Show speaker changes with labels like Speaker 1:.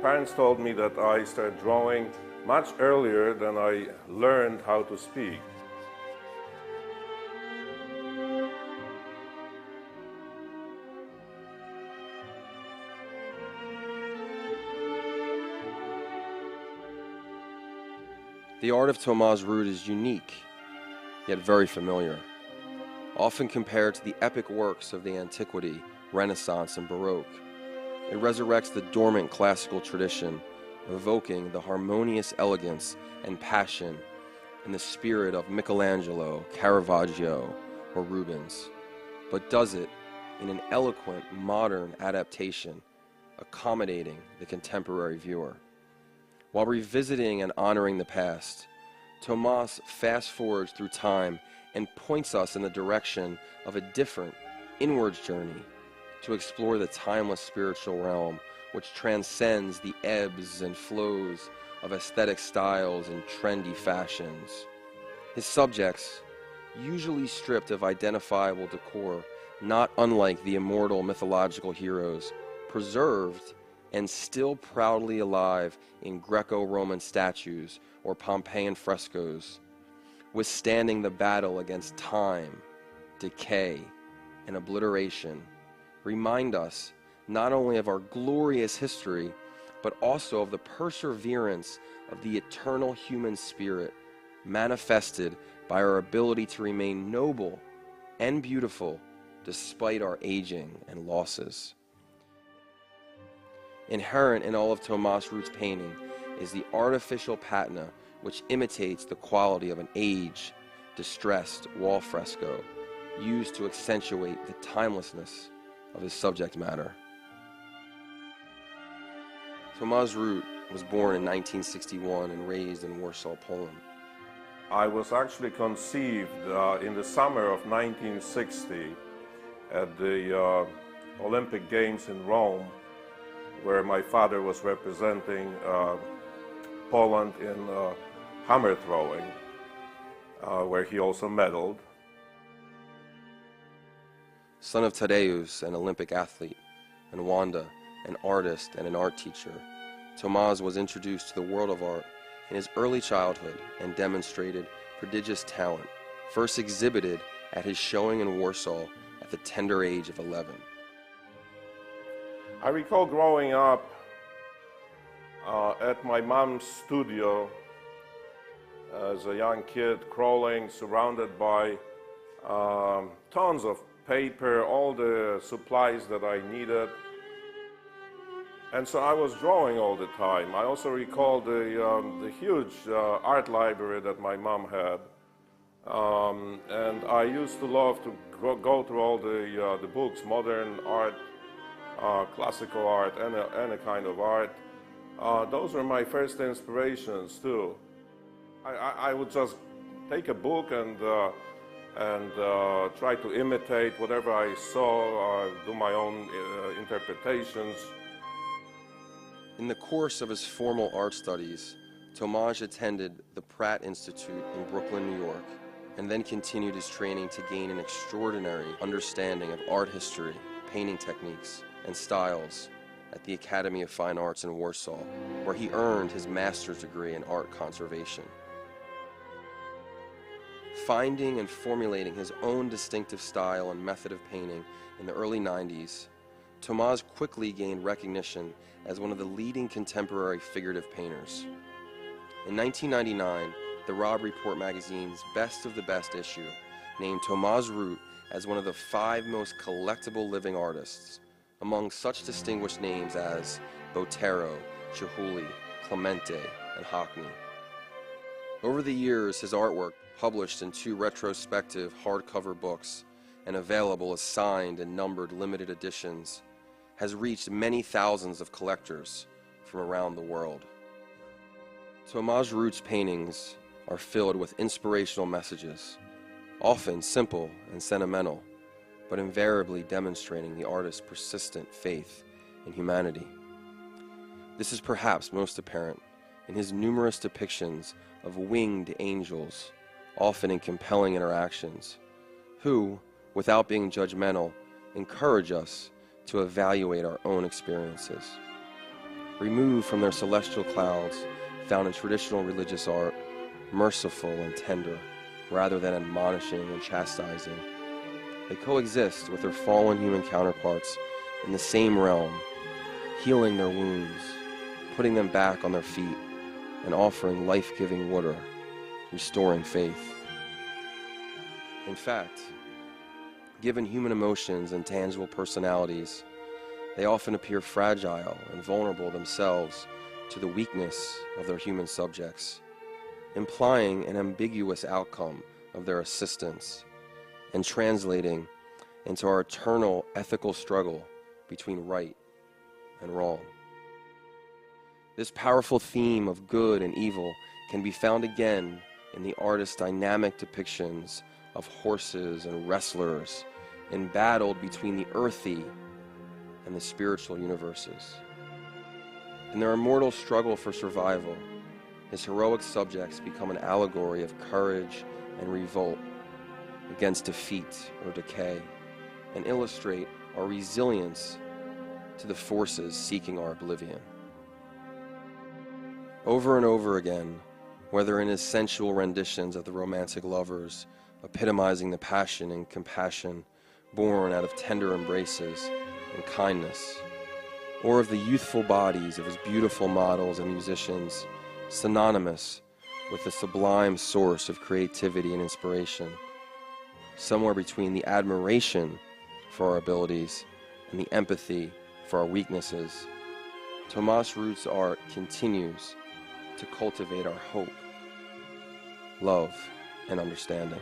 Speaker 1: parents told me that I started drawing much earlier than I learned how to speak.
Speaker 2: The art of Tomasz Rut is unique, yet very familiar. Often compared to the epic works of the Antiquity, Renaissance, and Baroque, it resurrects the dormant classical tradition, evoking the harmonious elegance and passion in the spirit of Michelangelo, Caravaggio, or Rubens, but does it in an eloquent, modern adaptation, accommodating the contemporary viewer. While revisiting and honoring the past, Tomasz fast-forwards through time and points us in the direction of a different, inwards journey to explore the timeless spiritual realm which transcends the ebbs and flows of aesthetic styles and trendy fashions. His subjects, usually stripped of identifiable decor, not unlike the immortal mythological heroes, preserved and still proudly alive in Greco-Roman statues or Pompeian frescoes, withstanding the battle against time, decay, and obliteration, remind us not only of our glorious history, but also of the perseverance of the eternal human spirit, manifested by our ability to remain noble and beautiful despite our aging and losses. Inherent in all of Tomasz Rut's painting is the artificial patina which imitates the quality of an aged, distressed wall fresco, used to accentuate the timelessness of his subject matter. Tomasz Rut was born in 1961 and raised in Warsaw, Poland.
Speaker 1: I was actually conceived in the summer of 1960 at the Olympic Games in Rome, where my father was representing Poland in hammer throwing, where he also medaled.
Speaker 2: Son of Tadeusz, an Olympic athlete, and Wanda, an artist and an art teacher, Tomasz was introduced to the world of art in his early childhood and demonstrated prodigious talent, first exhibited at his showing in Warsaw at the tender age of 11.
Speaker 1: I recall growing up at my mom's studio as a young kid, crawling, surrounded by tons of paper, all the supplies that I needed. And so I was drawing all the time. I also recall the huge art library that my mom had. And I used to love to go through all the books, modern art, classical art, any kind of art. Those were my first inspirations too. I would just take a book and try to imitate whatever I saw, do my own interpretations.
Speaker 2: In the course of his formal art studies, Tomasz attended the Pratt Institute in Brooklyn, New York, and then continued his training to gain an extraordinary understanding of art history, painting techniques, and styles at the Academy of Fine Arts in Warsaw, where he earned his master's degree in art conservation. Finding and formulating his own distinctive style and method of painting in the early 90s, Tomasz quickly gained recognition as one of the leading contemporary figurative painters. In 1999, the Robb Report magazine's Best of the Best issue named Tomasz Rut as one of the 5 most collectible living artists, among such distinguished names as Botero, Chihuly, Clemente, and Hockney. Over the years, his artwork, published in 2 retrospective hardcover books and available as signed and numbered limited editions, has reached many thousands of collectors from around the world. Tomasz Rut's paintings are filled with inspirational messages, often simple and sentimental, but invariably demonstrating the artist's persistent faith in humanity. This is perhaps most apparent in his numerous depictions of winged angels, often in compelling interactions, who, without being judgmental, encourage us to evaluate our own experiences. removed from their celestial clouds found in traditional religious art, merciful and tender, rather than admonishing and chastising. They coexist with their fallen human counterparts in the same realm, healing their wounds, putting them back on their feet, and offering life-giving water, restoring faith. In fact, given human emotions and tangible personalities, they often appear fragile and vulnerable themselves to the weakness of their human subjects, implying an ambiguous outcome of their assistance and translating into our eternal ethical struggle between right and wrong. This powerful theme of good and evil can be found again in the artist's dynamic depictions of horses and wrestlers embattled between the earthy and the spiritual universes. In their immortal struggle for survival, his heroic subjects become an allegory of courage and revolt against defeat or decay, and illustrate our resilience to the forces seeking our oblivion. Over and over again, whether in his sensual renditions of the romantic lovers, epitomizing the passion and compassion born out of tender embraces and kindness, or of the youthful bodies of his beautiful models and musicians, synonymous with the sublime source of creativity and inspiration, somewhere between the admiration for our abilities and the empathy for our weaknesses, Tomasz Rut's art continues to cultivate our hope, love, and understanding.